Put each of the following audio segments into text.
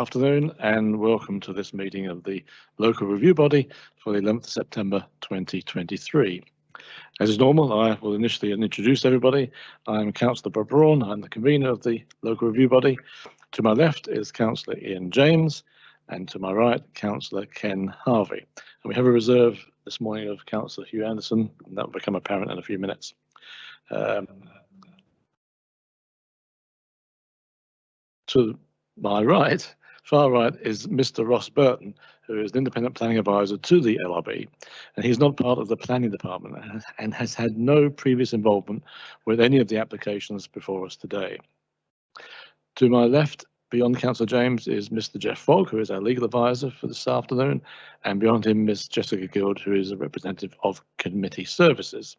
Afternoon and welcome to this meeting of the local review body for the 11th of September 2023. As is normal, I will initially introduce everybody. I'm Councillor Bob Braun. I'm the convener of the local review body. To my left is Councillor Ian James, and to my right, Councillor Ken Harvey. And we have a reserve this morning of Councillor Hugh Anderson, and that will become apparent in a few minutes. To my right, far right, is Mr. Ross Burton, who is an independent planning advisor to the LRB, and he's not part of the planning department and has had no previous involvement with any of the applications before us today. To my left, beyond Councillor James, is Mr. Jeff Fogg, who is our legal advisor for this afternoon, and beyond him, Ms. Jessica Guild, who is a representative of committee services.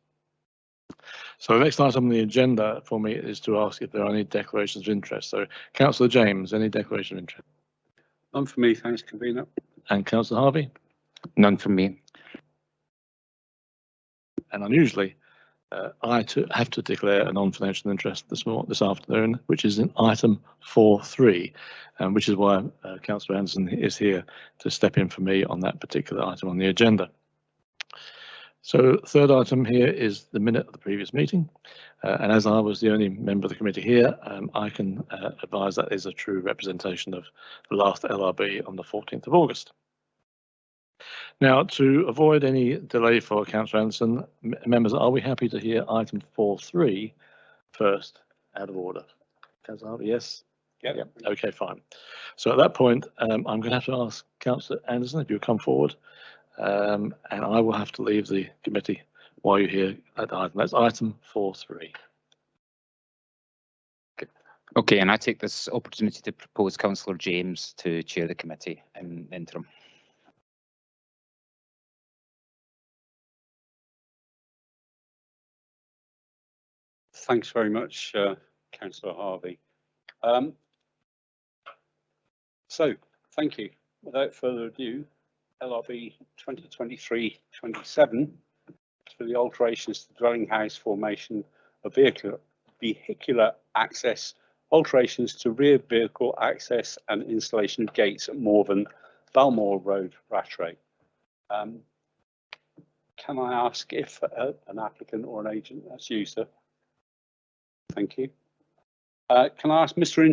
So the next item on the agenda for me is to ask if there are any declarations of interest. So, Councillor James, any declaration of interest? None for me, thanks, convener. And Councillor Harvey? None from me. And unusually, I too have to declare a non-financial interest this afternoon, which is in item 4.3, which is why Councillor Anderson is here to step in for me on that particular item on the agenda. So third item here is the minute of the previous meeting, and as I was the only member of the committee here, I can advise that is a true representation of the last LRB on the 14th of August. Now, to avoid any delay for Councillor Anderson, members, are we happy to hear item 4.3 first out of order? Councillor Harvey, yes? Yep. Yep. Okay, fine. So at that point, I'm going to have to ask Councillor Anderson if you'll come forward. And I will have to leave the committee while you're here at the item. That's item 4.3. Okay, and I take this opportunity to propose Councillor James to chair the committee in interim. Thanks very much, Councillor Harvey. So, thank you. Without further ado, LRB 2023-27 for the alterations to dwelling house formation of vehicular access, alterations to rear vehicle access and installation of gates at Morven, Balmoral Road, Rattray. Can I ask if an applicant or an agent, that's you, sir. Thank you. Can I ask Mr.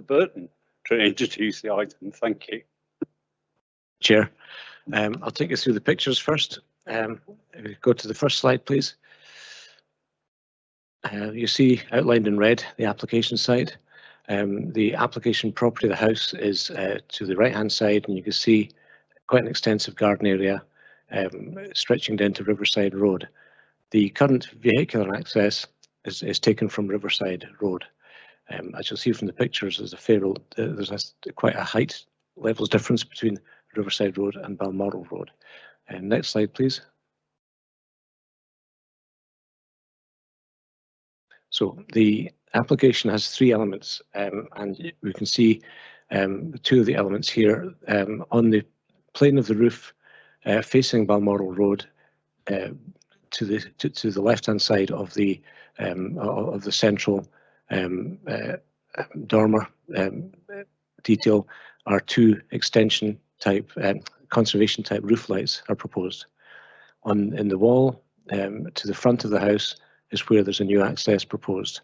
Burton to introduce the item? Thank you. Chair, I'll take you through the pictures first. Go to the first slide, please. You see outlined in red the application site. The application property of the house is to the right hand side, and you can see quite an extensive garden area stretching down to Riverside Road. The current vehicular access is taken from Riverside Road. As you'll see from the pictures, there's quite a height levels difference between Riverside Road and Balmoral Road. Next slide, please. So the application has three elements, and we can see two of the elements here on the plane of the roof facing Balmoral Road. To the left-hand side of the central dormer detail are two extension type conservation type roof lights are proposed. In the wall to the front of the house is where there's a new access proposed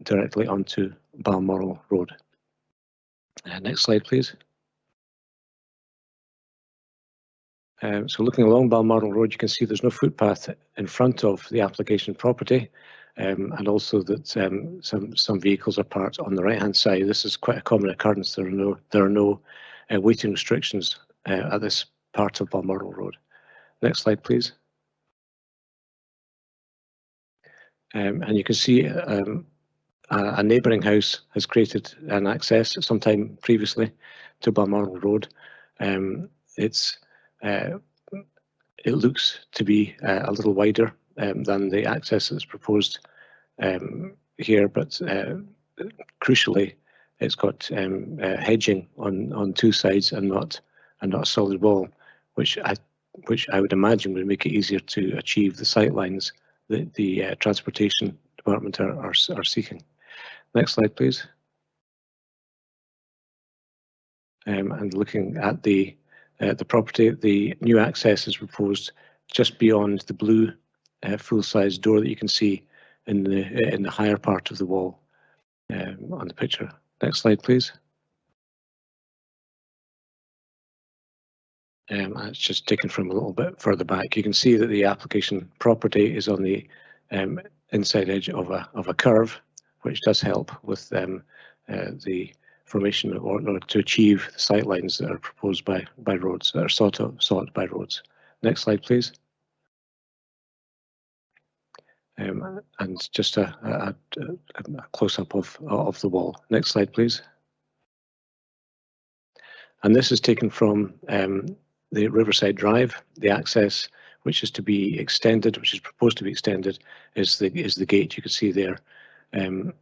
directly onto Balmoral Road. Next slide, please. So looking along Balmoral Road, you can see there's no footpath in front of the application property, and also that some vehicles are parked on the right-hand side. This is quite a common occurrence. There are no weighting restrictions at this part of Balmoral Road. Next slide, please. And you can see a neighbouring house has created an access sometime previously to Balmoral Road. It looks to be a little wider than the access that's proposed here, but crucially, it's got hedging on two sides and not a solid wall, which I would imagine would make it easier to achieve the sight lines that the transportation department are seeking. Next slide, please. and looking at the property, the new access is proposed just beyond the blue full-size door that you can see in the higher part of the wall on the picture. Next slide, please. It's just taken from a little bit further back. You can see that the application property is on the inside edge of a curve, which does help with the formation or to achieve the sight lines that are proposed by roads, that are sought by roads. Next slide, please. And just a close-up of the wall. Next slide, please. And this is taken from the Riverside Drive. The access, which is to be extended, which is proposed to be extended, is the gate you can see there, and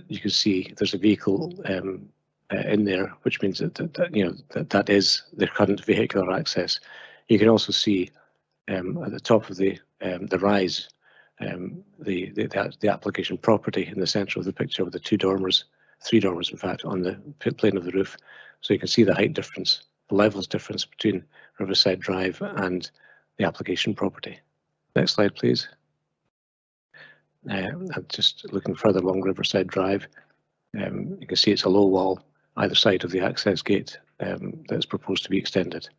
you can see there's a vehicle in there, which means that is the current vehicular access. You can also see at the top of the rise the application property in the centre of the picture with the three dormers in fact on the plane of the roof. So you can see the height difference, the levels difference between Riverside Drive and the application property. Next slide, please. And just looking further along Riverside Drive, you can see it's a low wall either side of the access gate that's proposed to be extended.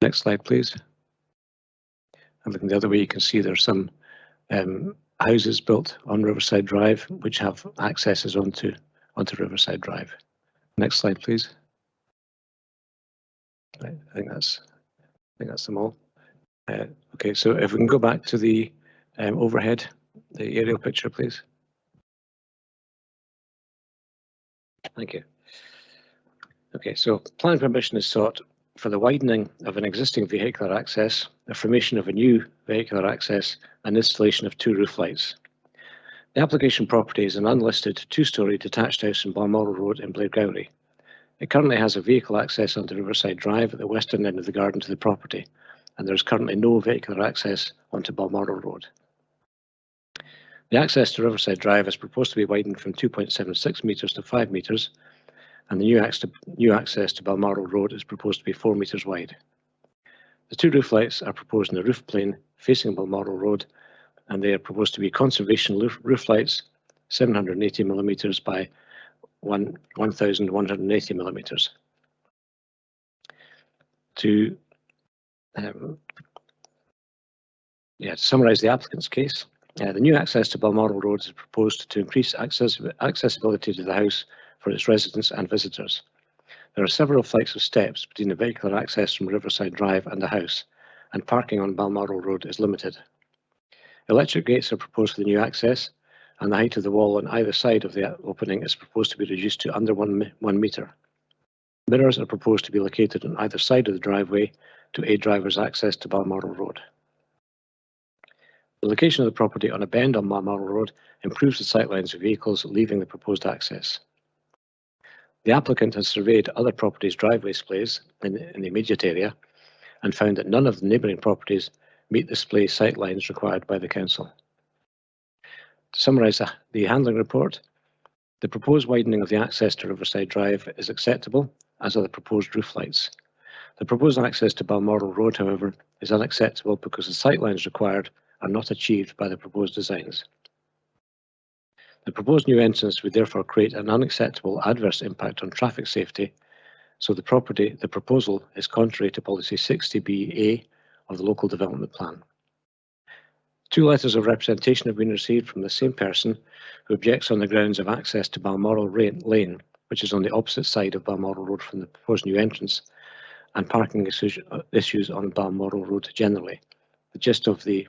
Next slide, please. And looking the other way, you can see there's some houses built on Riverside Drive which have accesses onto Riverside Drive. Next slide, please. I think that's them all. Okay, so if we can go back to the overhead, the aerial picture, please. Thank you. Okay, so planning permission is sought for the widening of an existing vehicular access, the formation of a new vehicular access, and installation of 2 roof lights. The application property is an unlisted 2-storey detached house in Balmoral Road in Blairgowrie. It currently has a vehicle access onto Riverside Drive at the western end of the garden to the property, and there is currently no vehicular access onto Balmoral Road. The access to Riverside Drive is proposed to be widened from 2.76 metres to 5 metres, and the new access to Balmoral Road is proposed to be 4 metres wide. The 2 roof lights are proposed in the roof plane facing Balmoral Road, and they are proposed to be conservation roof lights, 780 millimetres by 1,180 millimetres. To summarise the applicant's case, the new access to Balmoral Road is proposed to increase accessibility to the house for its residents and visitors. There are several flights of steps between the vehicular access from Riverside Drive and the house, and parking on Balmoral Road is limited. Electric gates are proposed for the new access, and the height of the wall on either side of the opening is proposed to be reduced to under 1 metre. Mirrors are proposed to be located on either side of the driveway to aid drivers' access to Balmoral Road. The location of the property on a bend on Balmoral Road improves the sightlines of vehicles leaving the proposed access. The applicant has surveyed other properties' driveway splays in the immediate area and found that none of the neighbouring properties meet the splay sightlines required by the council. To summarise the handling report, the proposed widening of the access to Riverside Drive is acceptable, as are the proposed roof lights. The proposed access to Balmoral Road, however, is unacceptable because the sightlines required are not achieved by the proposed designs. The proposed new entrance would therefore create an unacceptable adverse impact on traffic safety, so the proposal is contrary to policy 60B(a) of the local development plan. 2 letters of representation have been received from the same person who objects on the grounds of access to Balmoral Lane, which is on the opposite side of Balmoral Road from the proposed new entrance, and parking issues on Balmoral Road generally. The gist of the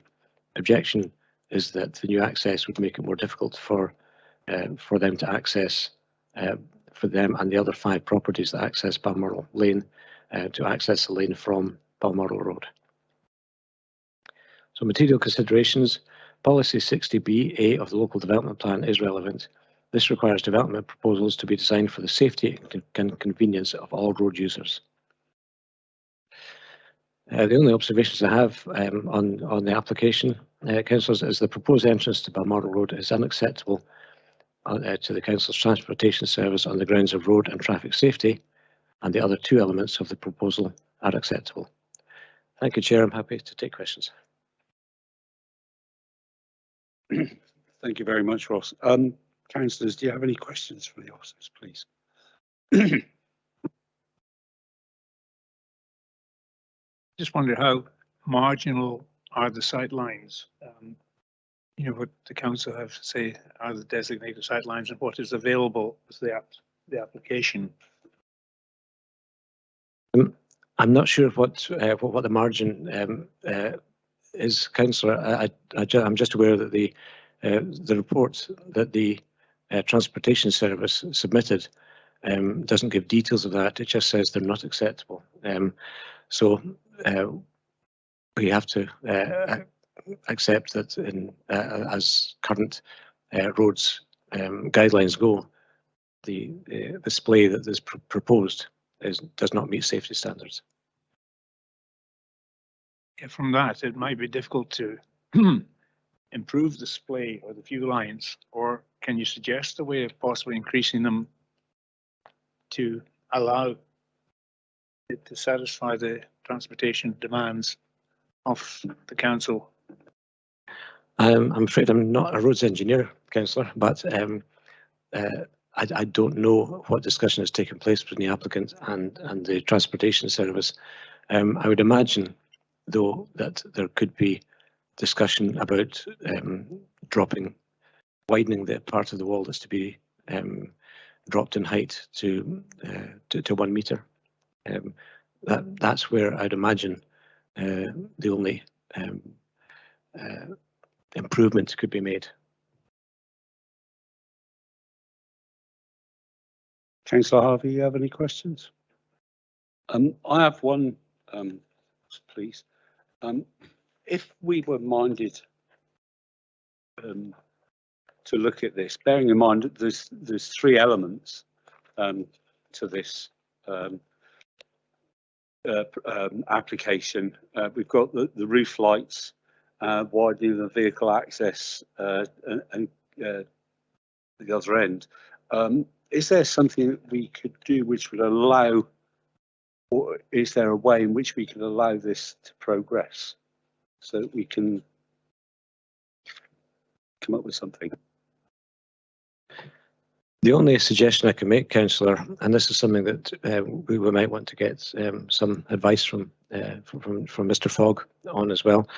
objection is that the new access would make it more difficult for them to access, for them and the other 5 properties that access Balmoral Lane, to access the lane from Balmoral Road. So material considerations, policy 60B(a) of the local development plan is relevant. This requires development proposals to be designed for the safety and convenience of all road users. The only observations I have on the application, councillors, is the proposed entrance to Balmoral Road is unacceptable to the council's transportation service on the grounds of road and traffic safety, and the other two elements of the proposal are acceptable. Thank you, Chair. I'm happy to take questions. Thank you very much, Ross. Councillors, do you have any questions for the officers, please? Just wonder how marginal are the sightlines? You know, what the council have to say are the designated sightlines and what is available as the application. I'm not sure what the margin is, Councillor. I'm just aware that the report that the Transportation Service submitted doesn't give details of that. It just says they're not acceptable. So we have to accept that as current roads guidelines go, the display that is proposed does not meet safety standards. Yeah, from that, it might be difficult to improve the display or the view lines, or can you suggest a way of possibly increasing them to allow it to satisfy the transportation demands of the council? I'm afraid I'm not a roads engineer, Councillor, but I don't know what discussion has taken place between the applicant and the Transportation Service. I would imagine, though, that there could be discussion about widening the part of the wall that's to be dropped in height to 1 metre. That's where I'd imagine the only improvement could be made. Councillor Harvey, you have any questions? I have one, please. If we were minded to look at this, bearing in mind that there's three elements to this application. We've got the roof lights, widening the vehicle access, and the other end. Is there something that we could do which would allow, or is there a way in which we can allow this to progress so that we can come up with something? The only suggestion I can make, Councillor, and this is something that we might want to get some advice from Mr. Fogg on as well,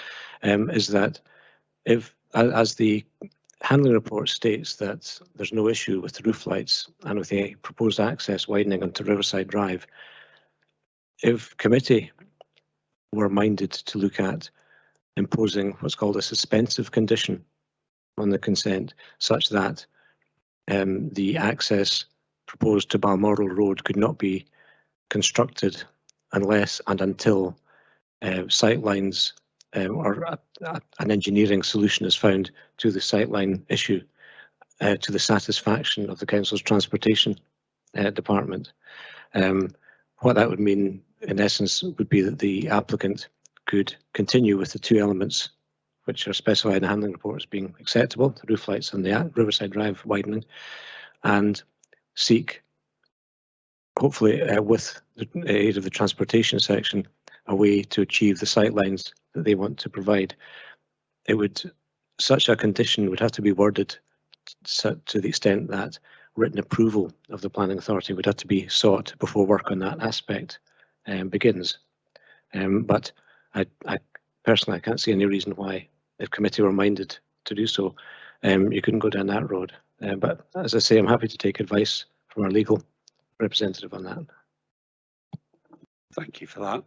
is that if, as the handling report states, that there's no issue with the roof lights and with the proposed access widening onto Riverside Drive, if committee were minded to look at imposing what's called a suspensive condition on the consent, such that the access proposed to Balmoral Road could not be constructed unless and until sightlines or an engineering solution is found to the sightline issue to the satisfaction of the Council's Transportation Department. What that would mean, in essence, would be that the applicant could continue with the two elements which are specified in the handling report as being acceptable, the roof lights and the Riverside Drive widening, and seek, hopefully with the aid of the transportation section, a way to achieve the sightlines that they want to provide. Such a condition would have to be worded to the extent that written approval of the planning authority would have to be sought before work on that aspect begins. But I personally, I can't see any reason why, if committee were minded to do so, you couldn't go down that road. But as I say, I'm happy to take advice from our legal representative on that. Thank you for that.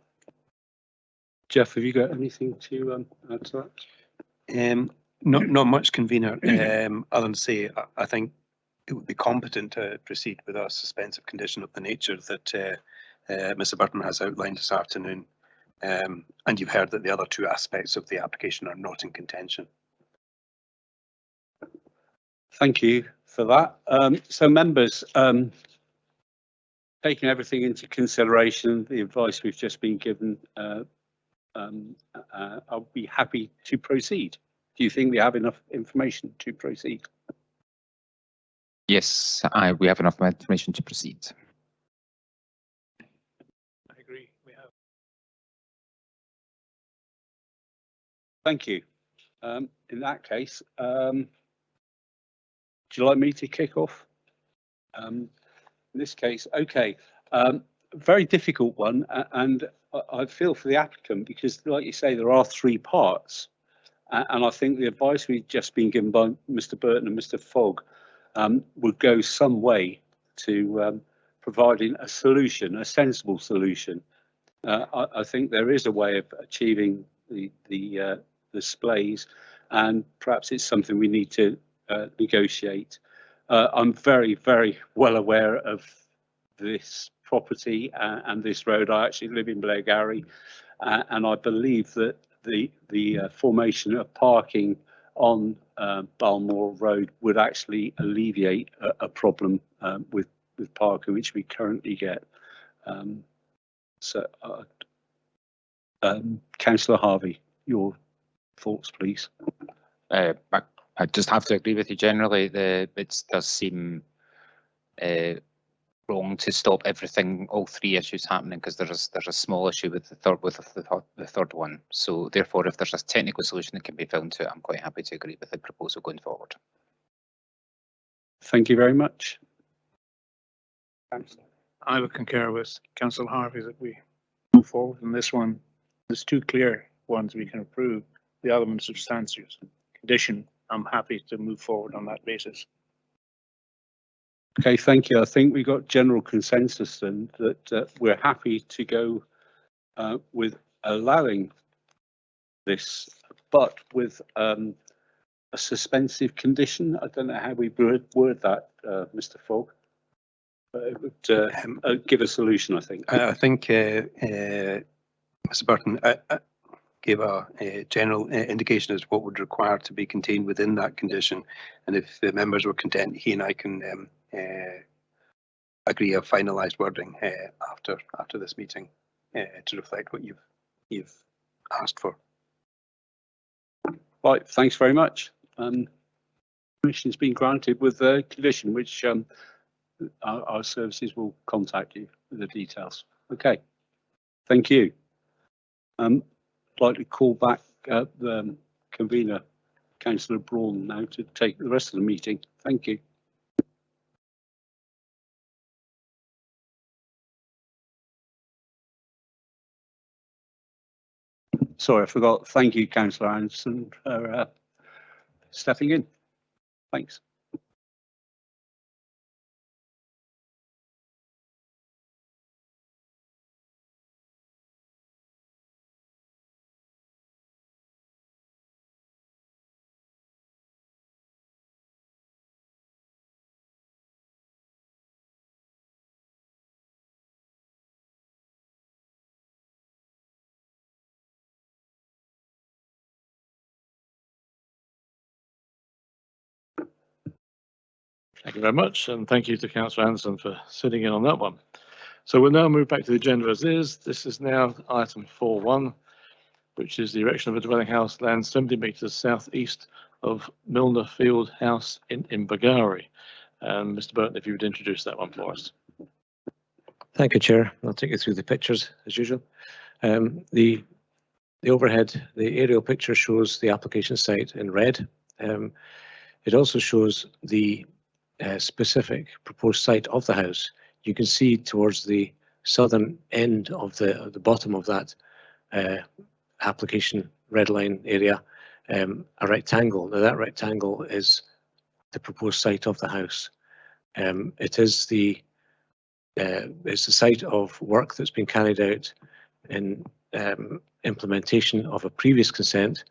Jeff, have you got anything to add to that? Not much, convener. Other than to say, I think it would be competent to proceed with a suspensive condition of the nature that Mr. Burton has outlined this afternoon. And you've heard that the other two aspects of the application are not in contention. Thank you for that. So members, taking everything into consideration, the advice we've just been given, I'll be happy to proceed. Do you think we have enough information to proceed? Yes, we have enough information to proceed. Thank you. In that case, would you like me to kick off? In this case, okay. Very difficult one, and I feel for the applicant because, like you say, there are three parts, and I think the advice we've just been given by Mr. Burton and Mr. Fogg would go some way to providing a solution, a sensible solution. I think there is a way of achieving the displays, and perhaps it's something we need to negotiate. I'm very, very well aware of this property and this road. I actually live in Blairgowrie, and I believe that the formation of parking on Balmoral Road would actually alleviate a problem with parking which we currently get. Councillor Harvey, your thoughts, please. I just have to agree with you generally. It does seem wrong to stop everything, all three issues happening, because there's a small issue with the third one. So therefore, if there's a technical solution that can be found to it, I'm quite happy to agree with the proposal going forward. Thank you very much. I would concur with Councillor Harvey that we move forward on this one. There's two clear ones we can approve. The other one's substantial condition. I'm happy to move forward on that basis. Okay, thank you. I think we got general consensus then that we're happy to go with allowing this, but with a suspensive condition. I don't know how we word that, Mr. Fogg. It would give a solution, I think. I think Mr. Burton gave a general indication as to what would require to be contained within that condition, and if the members were content, he and I can agree a finalised wording after this meeting to reflect what you've asked for. Right, thanks very much. Permission's been granted with the condition, which our services will contact you with the details. Okay, thank you. I'd like to call back the convener, Councillor Braun, now to take the rest of the meeting. Thank you. Sorry, I forgot. Thank you, Councillor Anderson, for stepping in. Thanks. Thank you very much, and thank you to Councillor Anderson for sitting in on that one. So we'll now move back to the agenda as is. This is now item 4.1, which is the erection of a dwelling house land 70 metres southeast of Milner Field House in Blairgowrie. Mr. Burton, if you would introduce that one for us. Thank you, Chair. I'll take you through the pictures as usual. The overhead, the aerial picture shows the application site in red. It also shows the specific proposed site of the house. You can see towards the southern end of the bottom of that application red line area, a rectangle. Now that rectangle is the proposed site of the house. It is it's the site of work that's been carried out in implementation of a previous consent,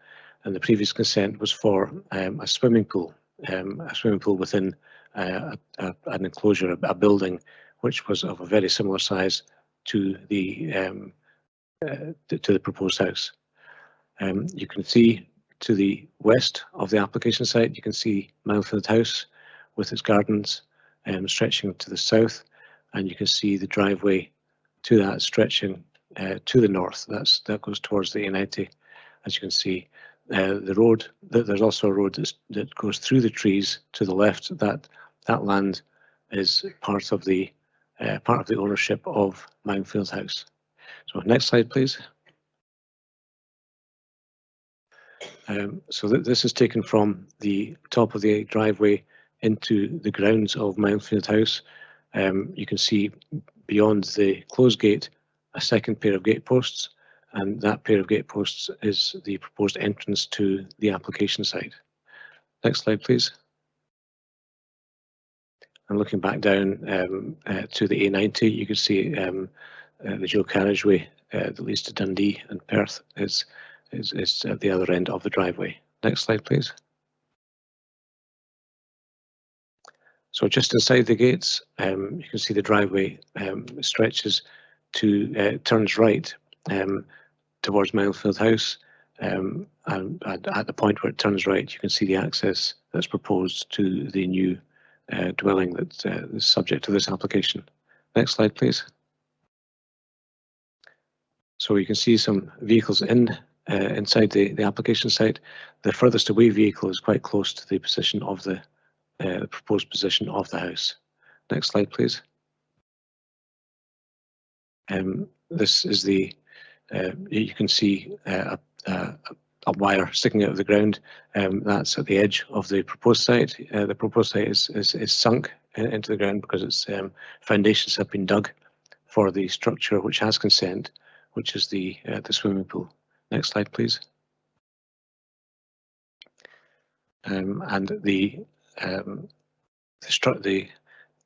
and the previous consent was for a swimming pool within an enclosure, a building, which was of a very similar size to the proposed house. You can see to the west of the application site, you can see Mountfield House with its gardens stretching to the south, and you can see the driveway to that stretching to the north. That goes towards the A90, as you can see. The road, there's also a road that goes through the trees to the left. That land is part of the ownership of Mountfield House. So next slide, please. So this is taken from the top of the driveway into the grounds of Mountfield House. You can see beyond the closed gate a second pair of gate posts, and that pair of gate posts is the proposed entrance to the application site. Next slide, please. And looking back down to the A90, you can see the dual carriageway that leads to Dundee and Perth is at the other end of the driveway. Next slide, please. So just inside the gates, you can see the driveway stretches to turns right towards Mountfield House, and at the point where it turns right, you can see the access that's proposed to the new dwelling that is subject to this application. Next slide, please. So you can see some vehicles inside the application site. The furthest away vehicle is quite close to the position of the proposed position of the house. Next slide, please. This is the you can see a wire sticking out of the ground. That's at the edge of the proposed site. The proposed site is sunk into the ground because its foundations have been dug for the structure which has consent, which is the swimming pool. Next slide, please. And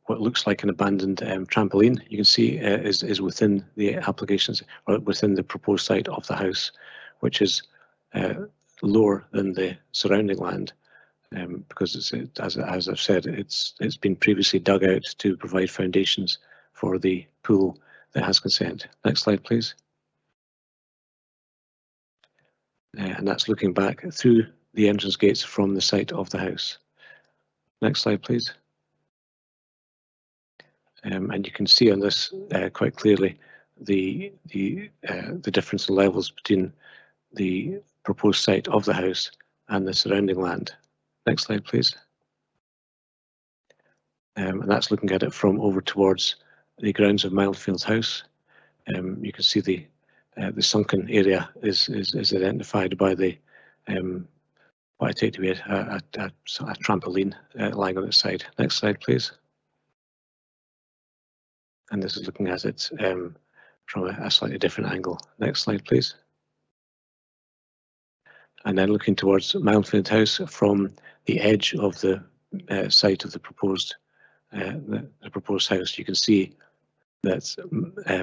what looks like an abandoned trampoline, you can see is within the applications, or within the proposed site of the house, which is lower than the surrounding land, because as I've said, it's been previously dug out to provide foundations for the pool that has consent. Next slide, please. And that's looking back through the entrance gates from the site of the house. Next slide, please. And you can see on this quite clearly the difference in levels between the proposed site of the house and the surrounding land. Next slide, please. And that's looking at it from over towards the grounds of Mountfield House. You can see the sunken area is identified by the what I take to be a trampoline lying on its side. Next slide, please. And this is looking at it from a slightly different angle. Next slide, please. And then looking towards Mountfield House from the edge of the site of the proposed house, you can see that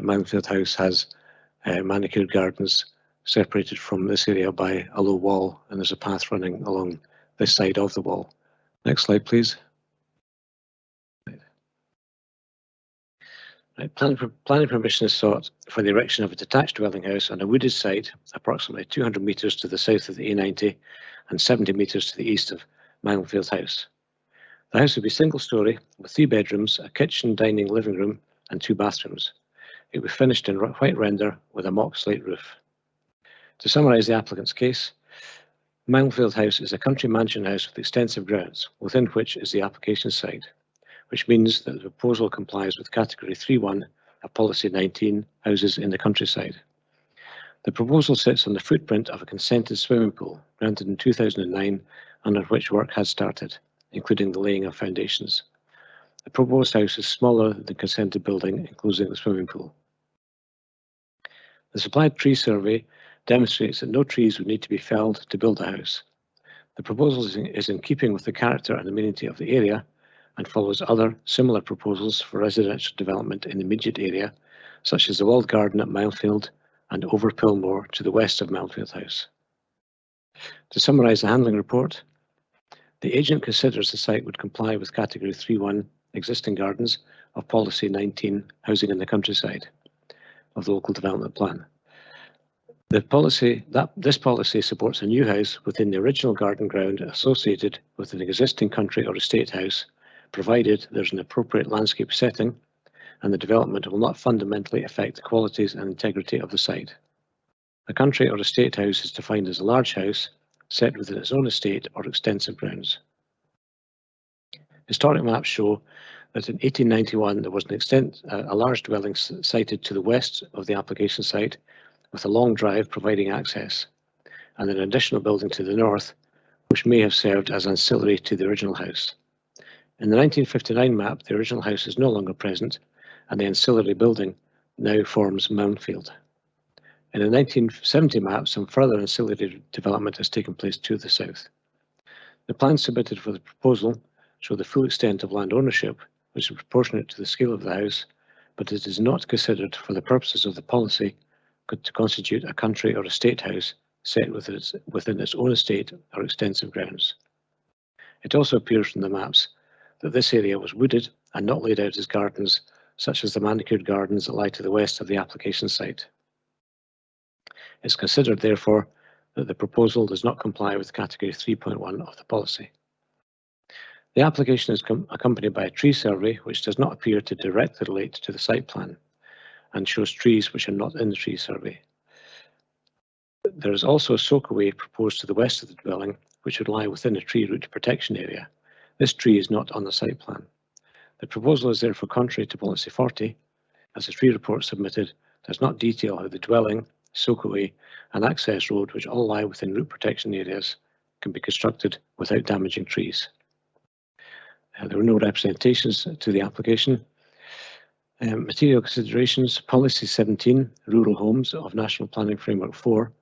Mountfield House has manicured gardens separated from this area by a low wall, and there's a path running along this side of the wall. Next slide, please. Right, planning permission is sought for the erection of a detached dwelling house on a wooded site approximately 200 metres to the south of the A90 and 70 metres to the east of Mountfield House. The house will be single-storey with 3 bedrooms, a kitchen, dining, living room and 2 bathrooms. It will be finished in white render with a mock slate roof. To summarise the applicant's case, Mountfield House is a country mansion house with extensive grounds, within which is the application site, which means that the proposal complies with Category 3.1 of Policy 19, houses in the countryside. The proposal sits on the footprint of a consented swimming pool, granted in 2009, under which work has started, including the laying of foundations. The proposed house is smaller than the consented building, including the swimming pool. The supplied tree survey demonstrates that no trees would need to be felled to build the house. The proposal is in keeping with the character and amenity of the area and follows other similar proposals for residential development in the immediate area, such as the walled garden at Mountfield and over Pilmore to the west of Mountfield House. To summarise the handling report, the agent considers the site would comply with Category 3.1 existing gardens of Policy 19, housing in the countryside of the local development plan. This policy supports a new house within the original garden ground associated with an existing country or estate house, provided there's an appropriate landscape setting and the development will not fundamentally affect the qualities and integrity of the site. A country or estate house is defined as a large house set within its own estate or extensive grounds. Historic maps show that in 1891 there was a large dwelling sited to the west of the application site with a long drive providing access. and an additional building to the north, which may have served as ancillary to the original house. In the 1959 map, the original house is no longer present, and the ancillary building now forms Moundfield. In the 1970 map, some further ancillary development has taken place to the south. The plans submitted for the proposal show the full extent of land ownership, which is proportionate to the scale of the house, but it is not considered for the purposes of the policy to constitute a country or estate house set within its own estate or extensive grounds. It also appears from the maps that this area was wooded and not laid out as gardens, such as the manicured gardens that lie to the west of the application site. It's considered, therefore, that the proposal does not comply with Category 3.1 of the policy. The application is accompanied by a tree survey which does not appear to directly relate to the site plan and shows trees which are not in the tree survey. There is also a soakaway proposed to the west of the dwelling, which would lie within a tree root protection area. This tree is not on the site plan. The proposal is therefore contrary to Policy 40, as the tree report submitted does not detail how the dwelling, soakaway and access road, which all lie within root protection areas, can be constructed without damaging trees. There were no representations to the application. Material considerations, Policy 17, Rural Homes of National Planning Framework 4,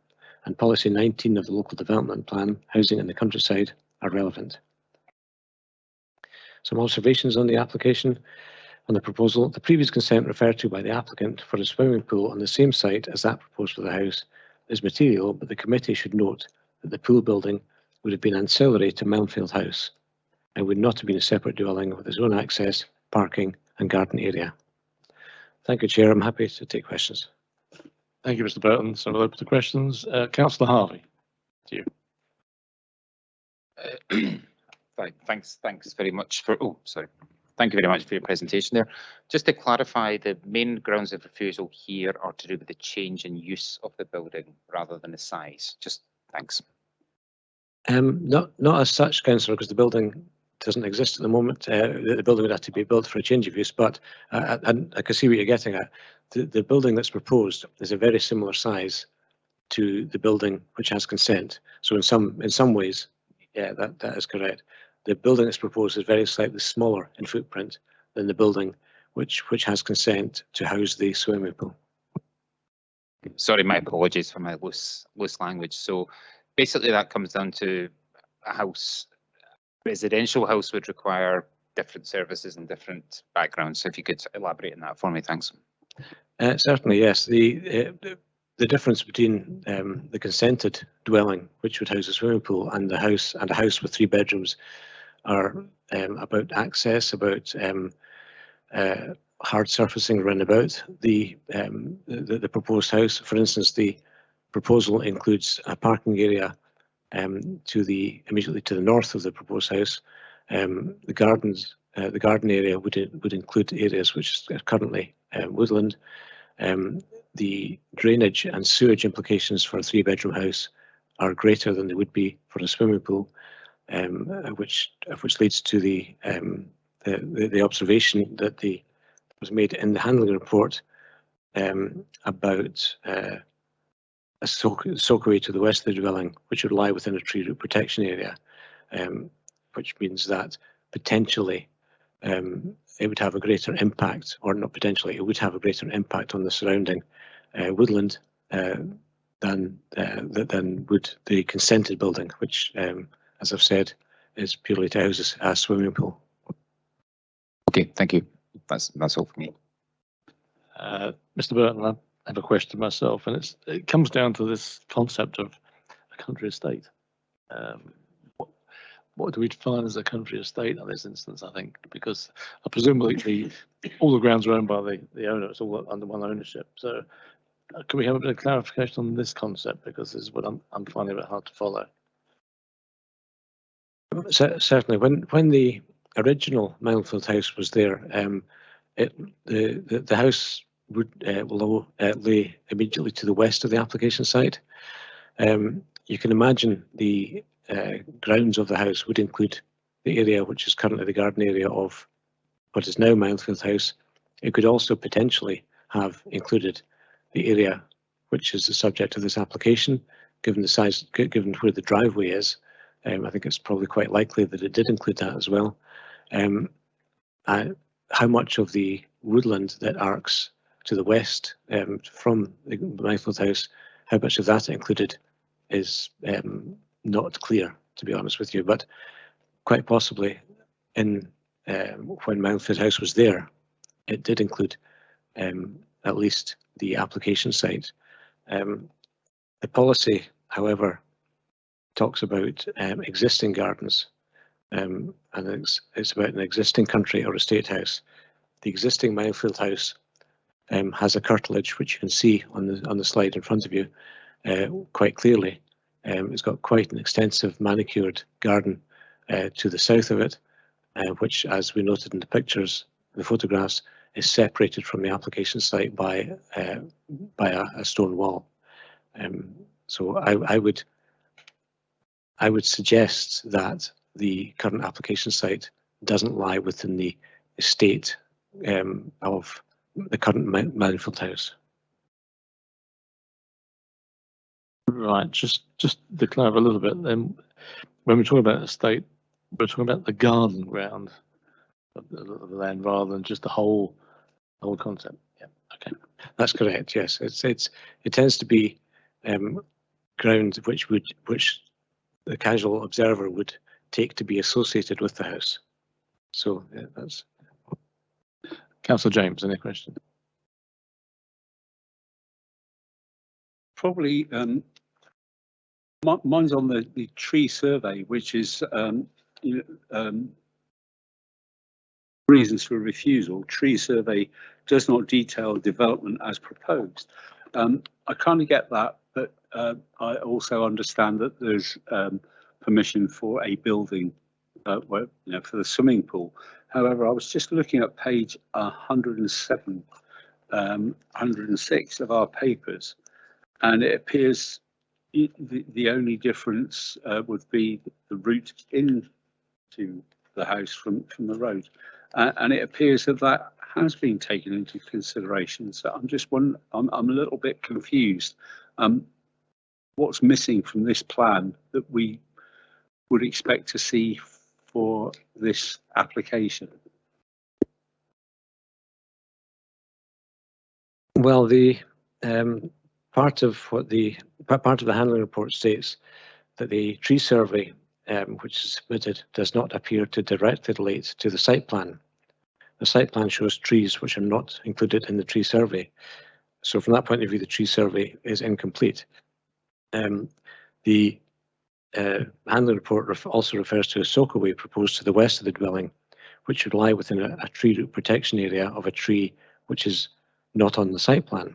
and Policy 19 of the Local Development Plan, Housing in the Countryside, are relevant. Some observations on the application. On the proposal, the previous consent referred to by the applicant for a swimming pool on the same site as that proposed for the house is material, but the committee should note that the pool building would have been ancillary to Moundfield House and would not have been a separate dwelling with its own access, parking and garden area. Thank you, Chair. I'm happy to take questions. Thank you, Mr. Burton. So we'll open to questions. Councillor Harvey, to you. Thanks very much for, thank you very much for your presentation there. Just to clarify, the main grounds of refusal here are to do with the change in use of the building rather than the size. Just thanks. Not as such, Councillor, because the building doesn't exist at the moment. The building would have to be built for a change of use, but I can see what you're getting at. The building that's proposed is a very similar size to the building which has consent. So in some ways, yeah, that is correct. The building that's proposed is very slightly smaller in footprint than the building which has consent to house the swimming pool. Sorry, my apologies for my loose language. So basically that comes down to a house. Residential house would require different services and different backgrounds. So if you could elaborate on that for me, thanks. Certainly, yes. The difference between the consented dwelling, which would house a swimming pool, and a house with 3 bedrooms, are about access, about hard surfacing around about the proposed house. For instance, the proposal includes a parking area immediately to the north of the proposed house. The garden area would include areas which are currently woodland. The drainage and sewage implications for a 3-bedroom house are greater than they would be for a swimming pool, which leads to the observation that was made in the handling report about a soakaway to the west of the dwelling, which would lie within a tree root protection area, which means that potentially it would have a greater impact, or not potentially, it would have a greater impact on the surrounding woodland than would the consented building, which, as I've said, is purely to house a swimming pool. Okay, thank you. That's all for me. Mr. Burton, I have a question myself, and it comes down to this concept of a country estate. What do we define as a country estate in this instance, I think, because presumably all the grounds are owned by the owner, it's all under one ownership. So can we have a bit of clarification on this concept, because this is what I'm finding a bit hard to follow. Certainly, when the original Moundfield House was there, the house will lay immediately to the west of the application site. You can imagine the grounds of the house would include the area which is currently the garden area of what is now Moundfield House. It could also potentially have included the area which is the subject of this application, given the size, given where the driveway is, I think it's probably quite likely that it did include that as well. How much of the woodland that arcs to the west from the Myfield House, how much of that included is not clear, to be honest with you, but quite possibly in when Myfield House was there, it did include at least the application site. The policy, however, talks about existing gardens, and it's about an existing country or estate house. The existing Myfield House has a curtilage, which you can see on the slide in front of you quite clearly. It's got quite an extensive manicured garden to the south of it, which, as we noted in the pictures, the photographs, is separated from the application site by a stone wall. So I would suggest that the current application site doesn't lie within the estate of the current Myfield House. Right, just to clarify a little bit, then when we talk about estate, we're talking about the garden ground of the land rather than just the whole concept. Yeah, okay. That's correct. Yes, it tends to be ground which the casual observer would take to be associated with the house. So yeah, that's. Councillor James, any questions? Probably mine's on the tree survey, which is reasons for refusal. Tree survey does not detail development as proposed. I kind of get that, but I also understand that there's permission for a building, for the swimming pool. However, I was just looking at page 107, 106 of our papers, and it appears the only difference would be the route into the house from the road, and it appears that has been taken into consideration. So I'm a little bit confused. What's missing from this plan that we would expect to see for this application? Well, the part of the handling report states that the tree survey which is submitted does not appear to directly relate to the site plan. The site plan shows trees which are not included in the tree survey. So from that point of view, the tree survey is incomplete. The handling report also refers to a soakaway proposed to the west of the dwelling, which would lie within a tree root protection area of a tree which is not on the site plan.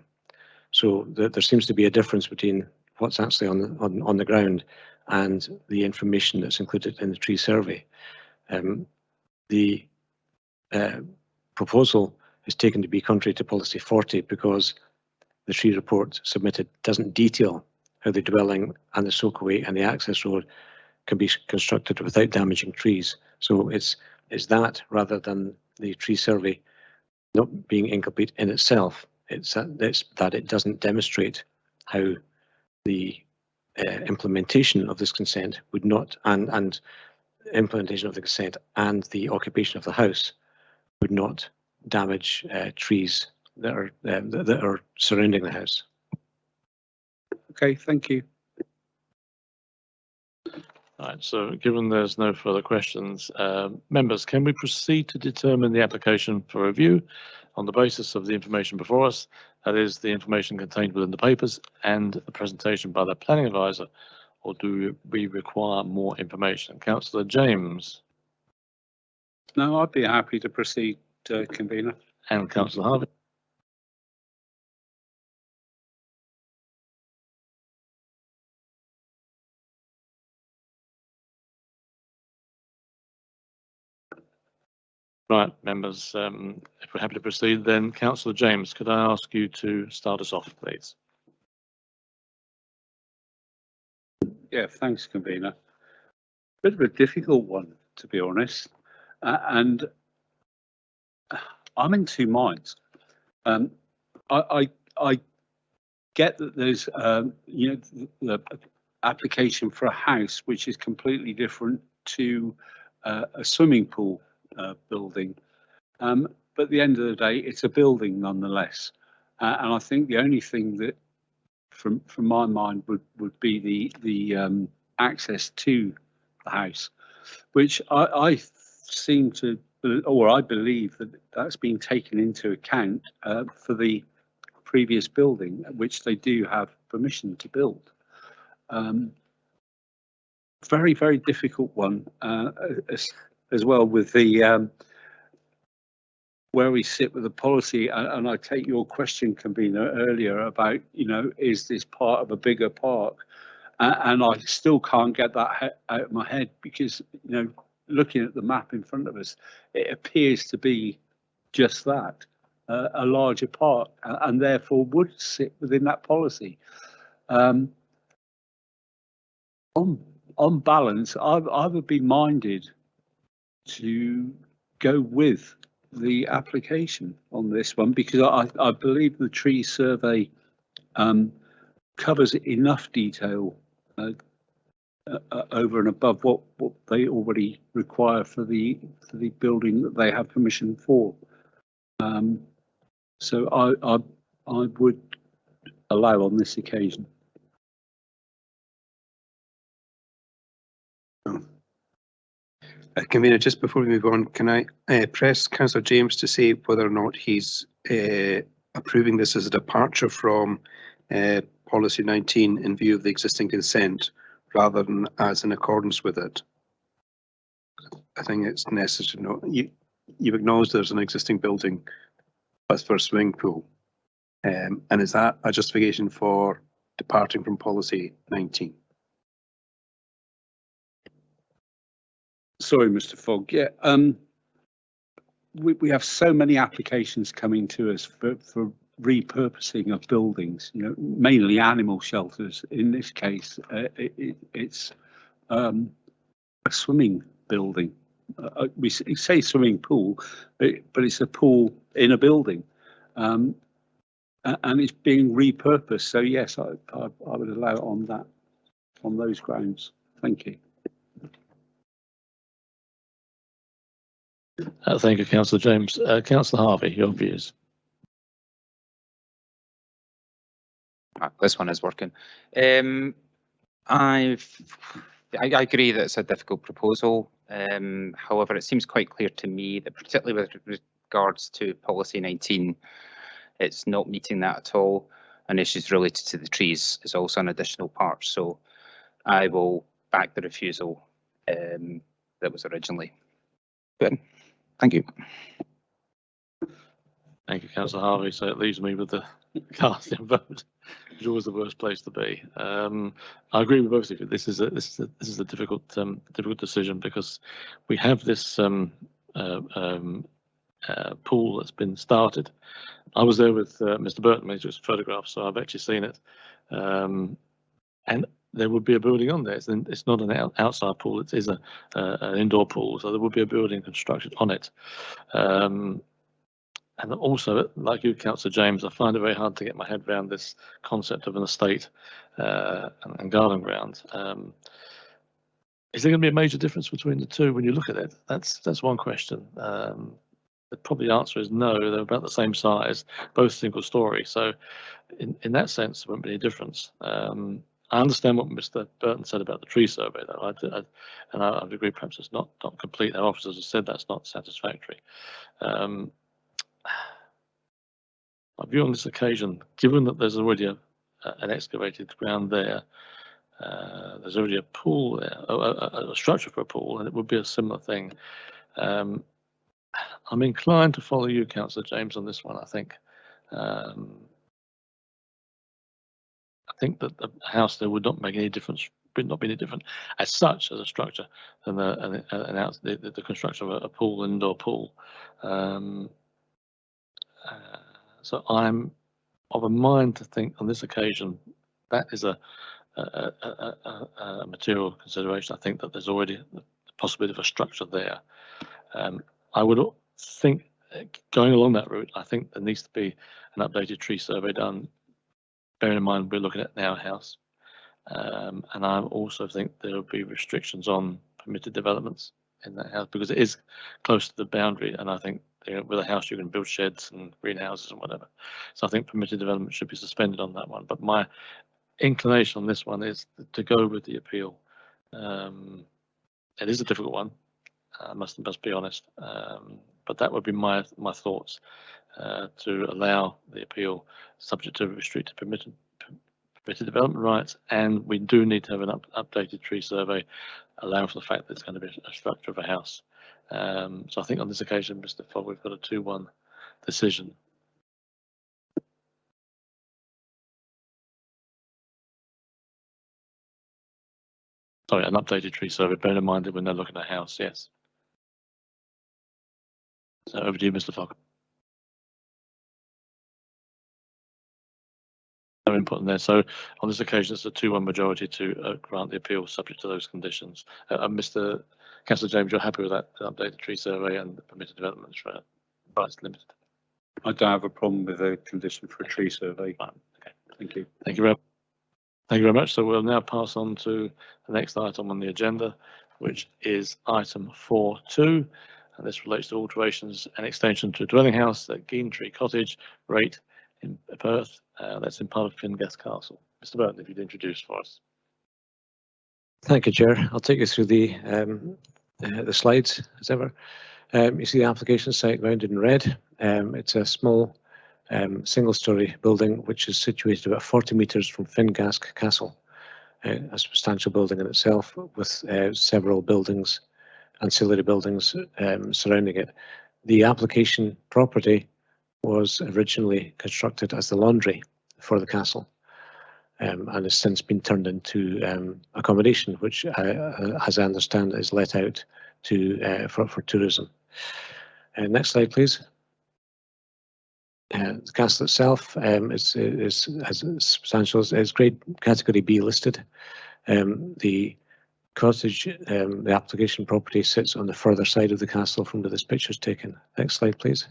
So there seems to be a difference between what's actually on the ground and the information that's included in the tree survey. The proposal is taken to be contrary to policy 40 because the tree report submitted doesn't detail how the dwelling and the soakaway and the access road can be constructed without damaging trees. So it's that rather than the tree survey not being incomplete in itself. It's that it doesn't demonstrate how the implementation of this consent would not, and implementation of the consent and the occupation of the house would not damage trees that are surrounding the house. Okay, thank you. All right, so given there's no further questions, members, can we proceed to determine the application for review on the basis of the information before us, that is the information contained within the papers and the presentation by the planning advisor, or do we require more information? Councillor James. No, I'd be happy to proceed, convener. And Councillor Harvey. Right, members, if we're happy to proceed, then Councillor James, could I ask you to start us off, please? Yeah, thanks, convener. Bit of a difficult one, to be honest, and I'm in two minds. I get that there's the application for a house which is completely different to a swimming pool building. But at the end of the day, it's a building nonetheless. And I think the only thing that, from my mind, would be the access to the house, which I seem to, or I believe that that's been taken into account for the previous building, which they do have permission to build. Very, very difficult one as well with the where we sit with the policy. And I take your question, convener, earlier about, you know, is this part of a bigger park? And I still can't get that out of my head because, you know, looking at the map in front of us, it appears to be just that, a larger park, and therefore would sit within that policy. On balance, I would be minded to go with the application on this one because I believe the tree survey covers enough detail over and above what they already require for the building that they have permission for. So I would allow on this occasion. Convener, just before we move on, can I press Councillor James to say whether or not he's approving this as a departure from policy 19 in view of the existing consent rather than as in accordance with it? I think it's necessary to know. You've acknowledged there's an existing building as for a swimming pool. And is that a justification for departing from policy 19? Sorry, Mr. Fogg. Yeah, we have so many applications coming to us for repurposing of buildings. You know, mainly animal shelters. In this case, it's a swimming building. We say swimming pool, but it's a pool in a building, and it's being repurposed. So yes, I would allow it on those grounds. Thank you. Thank you, Councillor James. Councillor Harvey, your views. This one is working. I agree that it's a difficult proposal. However, it seems quite clear to me that particularly with regards to policy 19, it's not meeting that at all. And issues related to the trees is also an additional part. So I will back the refusal that was originally put in. Thank you. Thank you, Councillor Harvey. So it leaves me with the casting vote, which is always the worst place to be. I agree with both of you. This is a difficult decision because we have this pool that's been started. I was there with Mr. Burton when he took some photographs, so I've actually seen it. And there would be a building on there. It's not an outside pool. It is an indoor pool, so there would be a building constructed on it. And also, like you, Councillor James, I find it very hard to get my head around this concept of an estate and garden ground. Is there going to be a major difference between the two when you look at it? That's one question. The probably answer is no. They're about the same size, both single story. So, in that sense, there won't be any difference. I understand what Mr. Burton said about the tree survey, though. I would agree. Perhaps it's not complete. Our officers have said that's not satisfactory. My view on this occasion, given that there's already an excavated ground there, there's already a pool there, a structure for a pool, and it would be a similar thing. I'm inclined to follow you, Councillor James, on this one. I think that the house there would not make any difference, would not be any different as such as a structure than the construction of a pool, an indoor pool. So I'm of a mind to think on this occasion that is a material consideration. I think that there's already the possibility of a structure there. I would think going along that route, I think there needs to be an updated tree survey done. Bearing in mind we're looking at now a house, And I also think there will be restrictions on permitted developments in that house because it is close to the boundary, and I think with a house you can build sheds and greenhouses and whatever. So I think permitted development should be suspended on that one. But my inclination on this one is to go with the appeal. It is a difficult one, I must be honest, but that would be my thoughts, to allow the appeal subject to restricted permitted development rights, and we do need to have an updated tree survey allowing for the fact that it's going to be a structure of a house. So I think on this occasion, Mr. Fogg, we've got a 2-1 decision. Sorry, an updated tree survey, bear in mind that we're now looking at a house, yes. So over to you, Mr. Fogg. No input in there. So on this occasion, it's a 2-1 majority to grant the appeal subject to those conditions. Mr. Councillor James, you're happy with that updated tree survey and the permitted development rights limited? I don't have a problem with a condition for a tree survey. Right. Okay. Thank you. Thank you very much. So we'll now pass on to the next item on the agenda, which is item 4.2, and this relates to alterations and extension to a dwelling house at Tree Cottage, Rate in Perth. That's in part of Finglas Castle. Mr. Burton, if you'd introduce for us. Thank you, Chair. I'll take you through the slides as ever. You see the application site rounded in red. It's a small single-storey building which is situated about 40 metres from Finglas Castle, a substantial building in itself with several buildings, ancillary buildings surrounding it. The application property was originally constructed as the laundry for the castle, and has since been turned into accommodation, which, as I understand, is let out to for tourism. Next slide, please. The castle itself is substantial. It's grade category B listed. The cottage, the application property, sits on the further side of the castle from where this picture is taken. Next slide, please.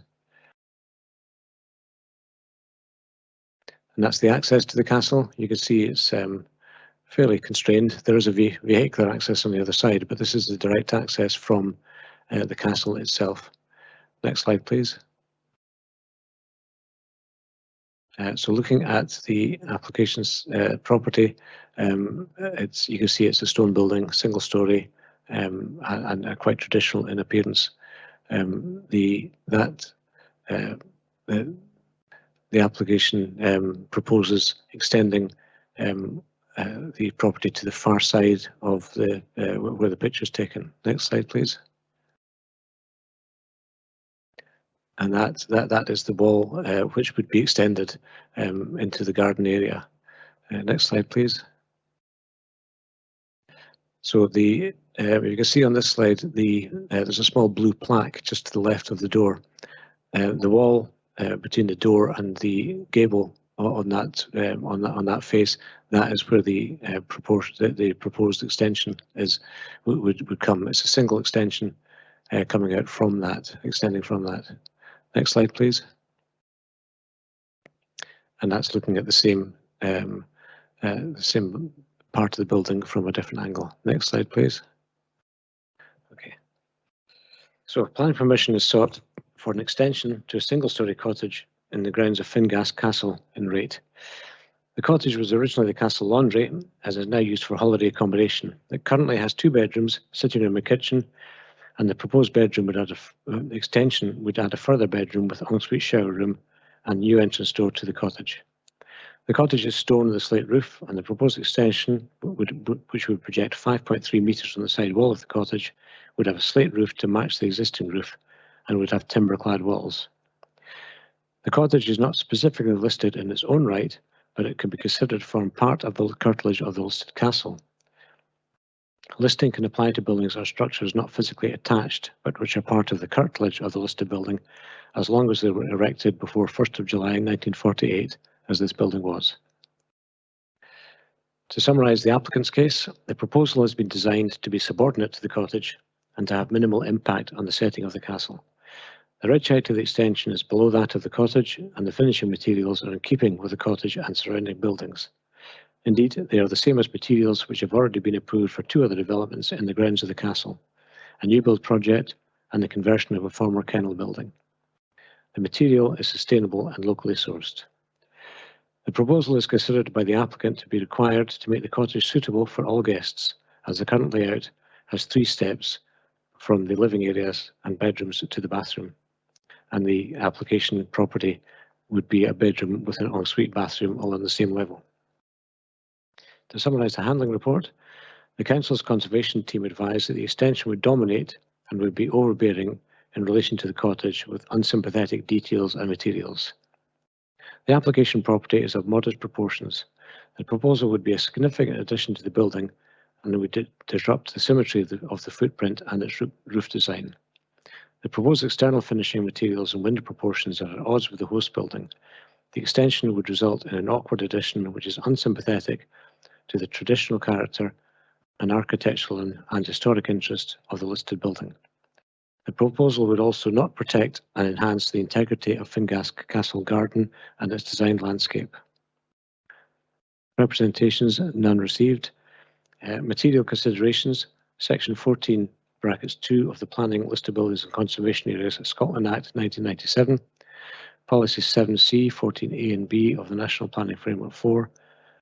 And that's the access to the castle. You can see it's fairly constrained. There is a vehicular access on the other side, but this is the direct access from the castle itself. Next slide, please. So looking at the application's property, you can see it's a stone building, single story, and quite traditional in appearance. The application proposes extending the property to the far side of where the picture is taken. Next slide, please. And that is the wall which would be extended into the garden area. Next slide, please. So you can see on this slide, there's a small blue plaque just to the left of the door. The wall between the door and the gable on that face, that is where the proposed extension would come. It's a single extension coming out from that, extending from that. Next slide, please. And that's looking at the same part of the building from a different angle. Next slide, please. Okay. So planning permission is sought for an extension to a single-storey cottage in the grounds of Finglas Castle in Rate. The cottage was originally the castle laundry, as is now used for holiday accommodation. It currently has 2 bedrooms, sitting room and kitchen, and the proposed bedroom extension would add a further bedroom with ensuite shower room and new entrance door to the cottage. The cottage is stone with a slate roof, and the proposed extension, which would project 5.3 metres from the side wall of the cottage, would have a slate roof to match the existing roof and would have timber-clad walls. The cottage is not specifically listed in its own right, but it could be considered to form part of the curtilage of the listed castle. Listing can apply to buildings or structures not physically attached, but which are part of the curtilage of the listed building, as long as they were erected before 1st of July 1948, as this building was. To summarise the applicant's case, the proposal has been designed to be subordinate to the cottage and to have minimal impact on the setting of the castle. The ridge height of the extension is below that of the cottage, and the finishing materials are in keeping with the cottage and surrounding buildings. Indeed, they are the same as materials which have already been approved for 2 other developments in the grounds of the castle, a new build project and the conversion of a former kennel building. The material is sustainable and locally sourced. The proposal is considered by the applicant to be required to make the cottage suitable for all guests, as the current layout has 3 steps from the living areas and bedrooms to the bathroom, and the application property would be a bedroom with an ensuite bathroom all on the same level. To summarise the handling report, the Council's conservation team advised that the extension would dominate and would be overbearing in relation to the cottage with unsympathetic details and materials. The application property is of modest proportions. The proposal would be a significant addition to the building and it would disrupt the symmetry of the footprint and its roof design. The proposed external finishing materials and window proportions are at odds with the host building. The extension would result in an awkward addition which is unsympathetic to the traditional character and architectural and historic interest of the listed building. The proposal would also not protect and enhance the integrity of Fingask Castle Garden and its designed landscape. Representations, none received. Material considerations, section 14, brackets 2 of the Planning, List of Buildings and Conservation Areas Scotland Act 1997, policies 7C, 14A and B of the National Planning Framework 4,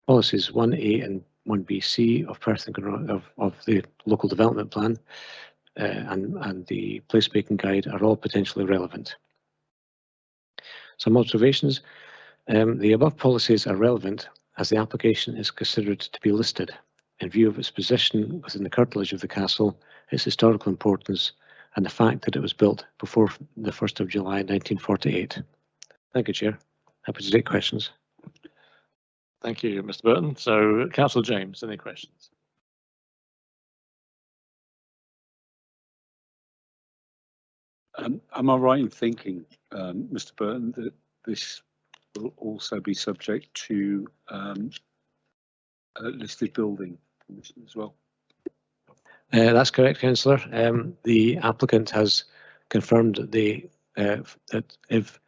policies 1A and 1BC of Perth and Kinross of the Local Development Plan, and the placemaking guide are all potentially relevant. Some observations. The above policies are relevant as the application is considered to be listed in view of its position within the curtilage of the castle, its historical importance, and the fact that it was built before the 1st of July 1948. Thank you, Chair. Happy to take questions. Thank you, Mr. Burton. So, Councillor James, any questions? Am I right in thinking, Mr. Burton, that this will also be subject to a listed building permission as well? That's correct, Councillor. The applicant has confirmed that if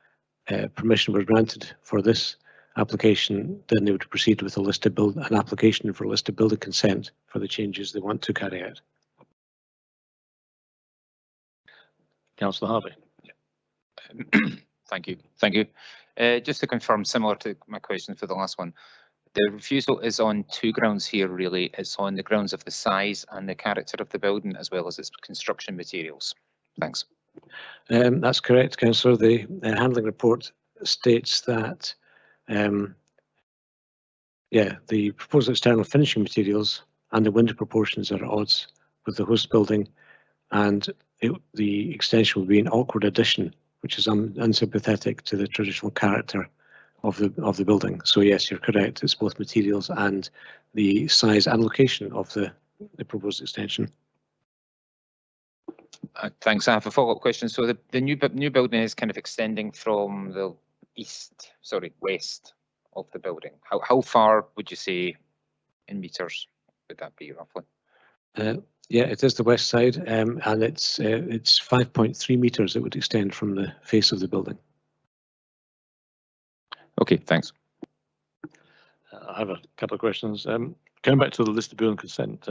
permission were granted for this application, then they would proceed with an application for listed building consent for the changes they want to carry out. Councillor Harvey. Thank you. Just to confirm, similar to my question for the last one, the refusal is on 2 grounds here, really. It's on the grounds of the size and the character of the building, as well as its construction materials. Thanks. That's correct, Councillor. The handling report states that the proposed external finishing materials and the window proportions are at odds with the host building, and the extension will be an awkward addition, which is unsympathetic to the traditional character of the building. So yes, you're correct. It's both materials and the size and location of the proposed extension. Thanks. I have a follow-up question. So the new building is kind of extending from the west of the building. How far would you say in meters would that be roughly? Yeah, it is the west side, and it's 5.3 meters. It would extend from the face of the building. Okay, thanks. I have a couple of questions. Going back to the list of building consent,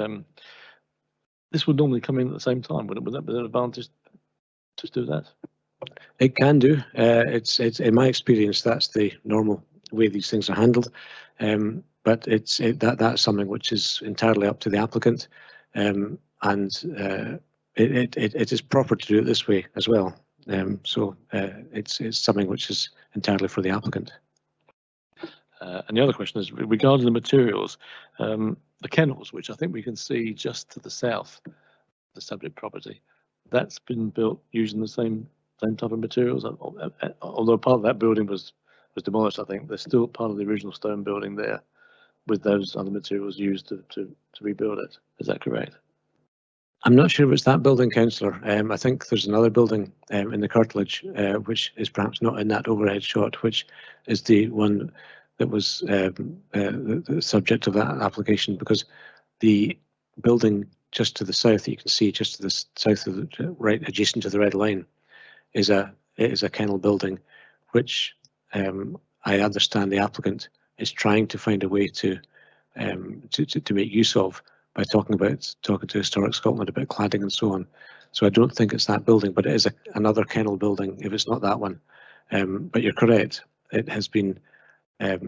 this would normally come in at the same time. Would that be an advantage to do that? It can do. It's in my experience, that's the normal way these things are handled. But that's something which is entirely up to the applicant, and it is proper to do it this way as well. So it's something which is entirely for the applicant. And the other question is regarding the materials, the kennels, which I think we can see just to the south of the subject property, that's been built using the same type of materials. Although part of that building was demolished, I think there's still part of the original stone building there with those other materials used to rebuild it. Is that correct? I'm not sure if it's that building, Councillor. I think there's another building in the curtilage, which is perhaps not in that overhead shot, which is the one that was the subject of that application, because the building just to the south, you can see just to the south of the right, adjacent to the red line, is a kennel building, which I understand the applicant is trying to find a way to to make use of by talking to Historic Scotland about cladding and so on. So I don't think it's that building, but it is another kennel building if it's not that one. But you're correct, it has been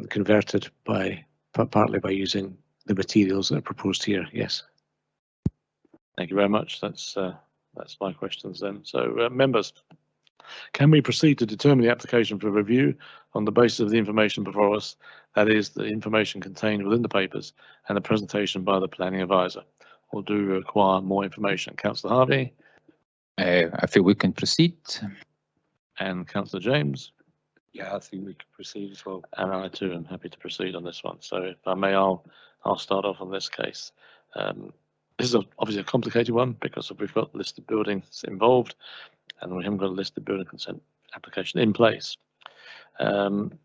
converted partly by using the materials that are proposed here. Yes. Thank you very much. That's my questions then. So members, can we proceed to determine the application for review on the basis of the information before us, that is, the information contained within the papers and the presentation by the planning advisor, or do we require more information? Councillor Harvey? I feel we can proceed. And Councillor James? Yeah, I think we could proceed as well. And I too am happy to proceed on this one. So if I may, I'll start off on this case. This is obviously a complicated one because we've got listed buildings involved and we haven't got a listed building consent application in place. Looking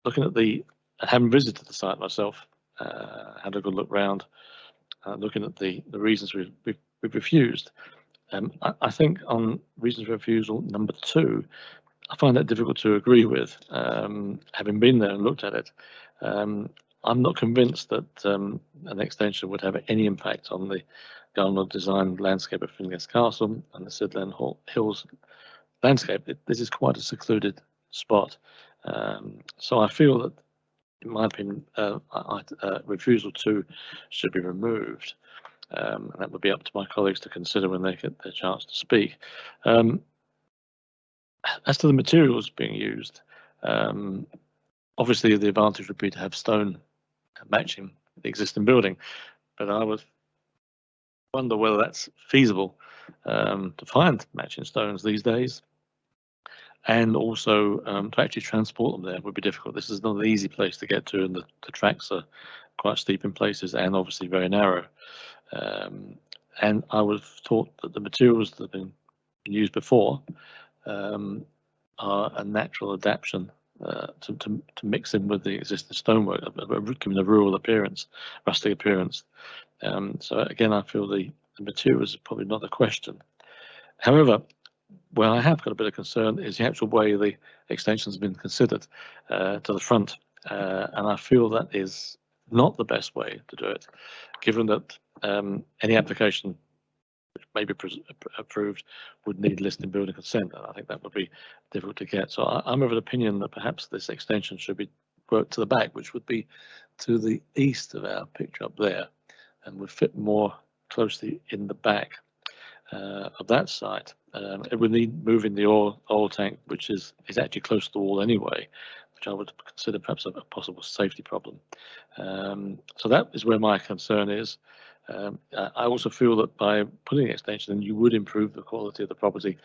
at I haven't visited the site myself, had a good look round, looking at the reasons we've refused. I think on reasons for refusal number 2, I find that difficult to agree with, having been there and looked at it. I'm not convinced that an extension would have any impact on the Garner designed landscape of Finglas Castle and the Sidland Hills landscape. This is quite a secluded spot. So I feel that, in my opinion, refusal 2 should be removed. And that would be up to my colleagues to consider when they get their chance to speak. As to the materials being used, obviously the advantage would be to have stone matching the existing building, but I would wonder whether that's feasible to find matching stones these days, and also to actually transport them there would be difficult. This is not an easy place to get to, and the tracks are quite steep in places and obviously very narrow. And I would have thought that the materials that have been used before are a natural adaptation to mix in with the existing stonework, giving a rural appearance, rustic appearance. So again, I feel the materials is probably not the question. However, where I have got a bit of concern is the actual way the extension has been considered to the front, and I feel that is not the best way to do it, given that any application which may be approved would need listing building consent, and I think that would be difficult to get. So I'm of an opinion that perhaps this extension should be worked to the back, which would be to the east of our picture up there, and would fit more closely in the back of that site. It would need moving the oil tank, which is actually close to the wall anyway, which I would consider perhaps a possible safety problem. So that is where my concern is. I also feel that by putting the extension in, you would improve the quality of the property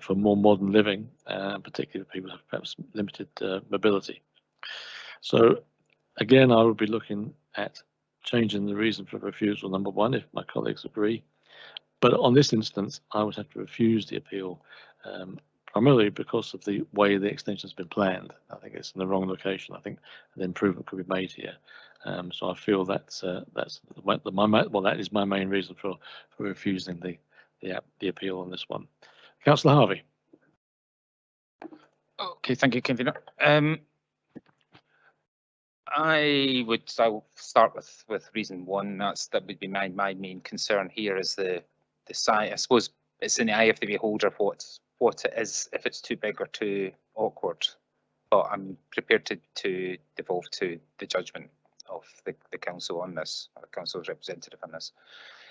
for more modern living, particularly for people who have perhaps limited mobility. So again, I would be looking at changing the reason for refusal number 1, if my colleagues agree. But on this instance, I would have to refuse the appeal, primarily because of the way the extension has been planned. I think it's in the wrong location. I think an improvement could be made here. So I feel that is my main reason for refusing the appeal on this one. Councillor Harvey. Okay, thank you, Convener. I'll start with reason 1. That would be my main concern here is the site. I suppose it's in the eye of the beholder what it is, if it's too big or too awkward. But I'm prepared to devolve to the judgment of the council on this, or the council's representative on this.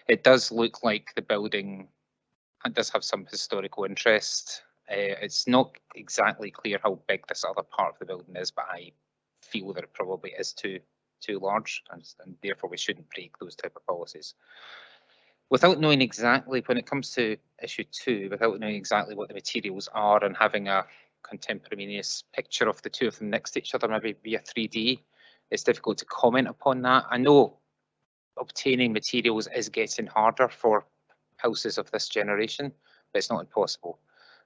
It does look like the building does have some historical interest. It's not exactly clear how big this other part of the building is, but I feel that it probably is too large, and therefore we shouldn't break those type of policies. Without knowing exactly, when it comes to issue 2, without knowing exactly what the materials are and having a contemporaneous picture of the two of them next to each other, maybe via 3D, it's difficult to comment upon that. I know obtaining materials is getting harder for houses of this generation, but it's not impossible.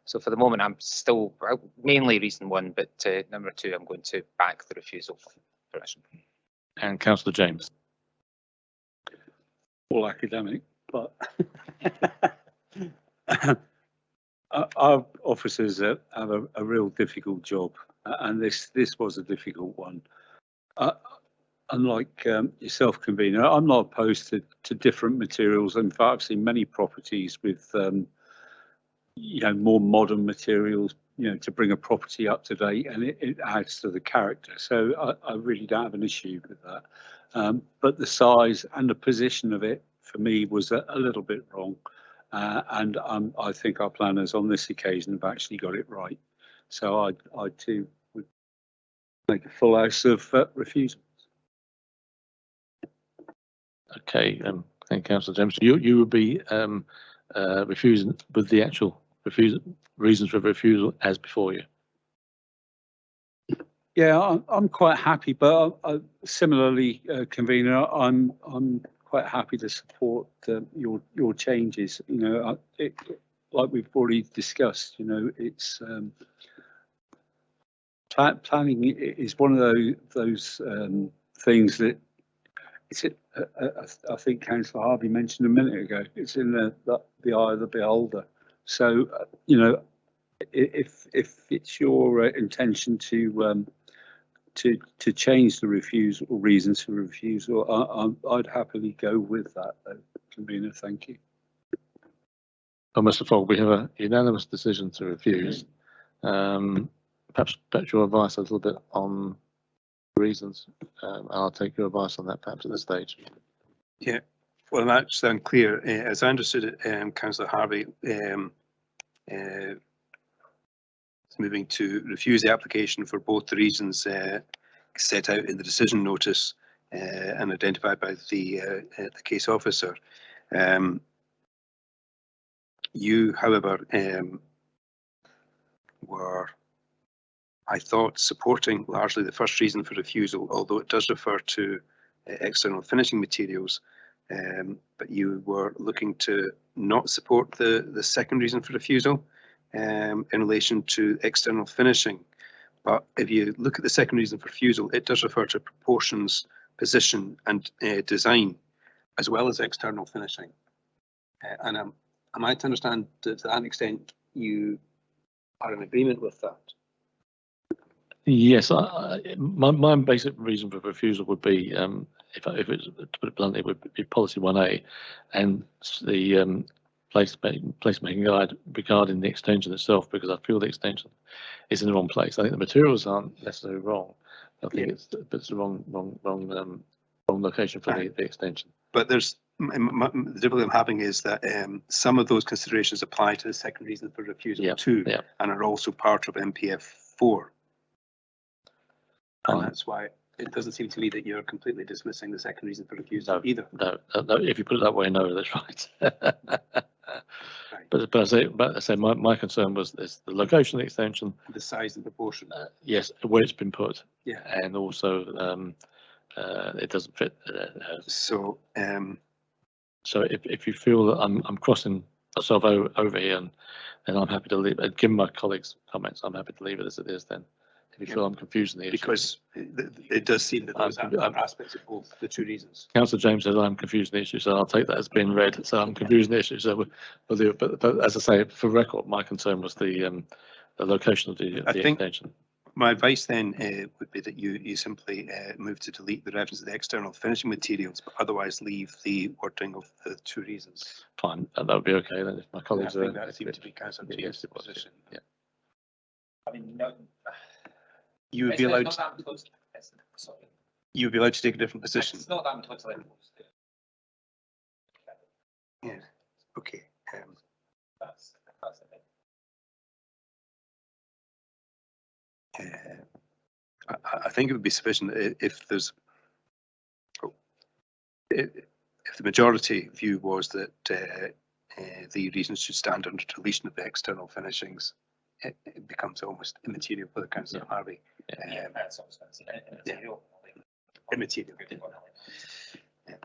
So for the moment, I'm still mainly reason 1, but number 2, I'm going to back the refusal permission. And Councillor James. All academic, but our officers have a real difficult job, and this was a difficult one. unlike yourself, convener, I'm not opposed to different materials. In fact, I've seen many properties with more modern materials, to bring a property up to date, and it adds to the character. So I really don't have an issue with that. But the size and the position of it, for me, was a little bit wrong. And I think our planners on this occasion have actually got it right. So I too would make a full house of refusal. Okay, thank you, Councillor James. You would be refusing with the actual reasons for refusal as before you. Yeah, I'm quite happy, but similarly, convener, I'm quite happy to support your changes. Like we've already discussed, it's planning is one of those things that it's. I think Councillor Harvey mentioned a minute ago. It's in the eye of the beholder. So if it's your intention to change the refusal reasons for refusal, I'd happily go with that, though, convener. Thank you. Oh, Mr. Fogg, we have a unanimous decision to refuse. Perhaps your advice a little bit on reasons. I'll take your advice on that perhaps at this stage. Yeah, well, that's unclear. As I understood it, Councillor Harvey is moving to refuse the application for both the reasons set out in the decision notice and identified by the case officer. You, however, were, I thought, supporting largely the first reason for refusal, although it does refer to external finishing materials, but you were looking to not support the second reason for refusal in relation to external finishing. But if you look at the second reason for refusal, it does refer to proportions, position and design, as well as external finishing. And am I to understand that to that extent you are in agreement with that? Yes, my basic reason for refusal would be, if it's to put it bluntly, it would be policy 1A, and the placemaking guide regarding the extension itself, because I feel the extension is in the wrong place. I think the materials aren't necessarily wrong. I think it's the wrong location for the extension. But there's the difficulty I'm having is that some of those considerations apply to the second reason for refusal too, and are also part of MPF 4. And that's why it doesn't seem to me that you're completely dismissing the second reason for refusal either. No, if you put it that way, no, that's right. But I say my concern was the location of the extension, the size and proportion. Yes, where it's been put. Yeah, and also it doesn't fit. So if you feel that I'm crossing myself over here, then I'm happy to leave. Given my colleagues' comments, I'm happy to leave it as it is. Then, if you feel I'm confusing the issue, because it does seem that those are aspects of both the two reasons. Councillor James says I'm confusing the issue, so I'll take that as being read. So I'm confusing the issue. So we'll do it. But as I say, for record, my concern was the location of the extension. My advice then would be that you simply move to delete the reference to the external finishing materials, but otherwise leave the wording of the two reasons. Fine, that would be okay then. If my colleagues I think that seems to be Councillor James' position. Yeah. I mean, no. You would be allowed. You would be allowed to take a different position. It's not that close to it. Yeah. Okay. That's it. I think it would be sufficient if there's if the majority view was that the reasons should stand under deletion of the external finishings. It becomes almost immaterial for the Councillor Harvey. That's immaterial. Immaterial.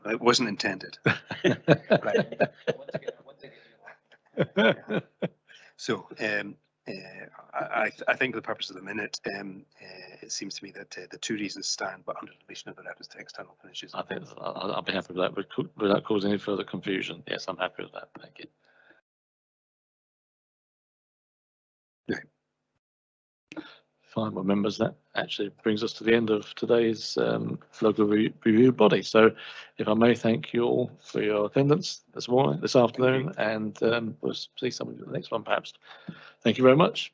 It wasn't intended. Right. So I think for the purpose of the minute, it seems to me that the two reasons stand, but under deletion of the reference to external finishes. I think I'll be happy with that without causing any further confusion. Yes, I'm happy with that. Thank you. fine. Well, members, that actually brings us to the end of today's local review body. So if I may thank you all for your attendance this afternoon, and we'll see some of you at the next one perhaps. Thank you very much.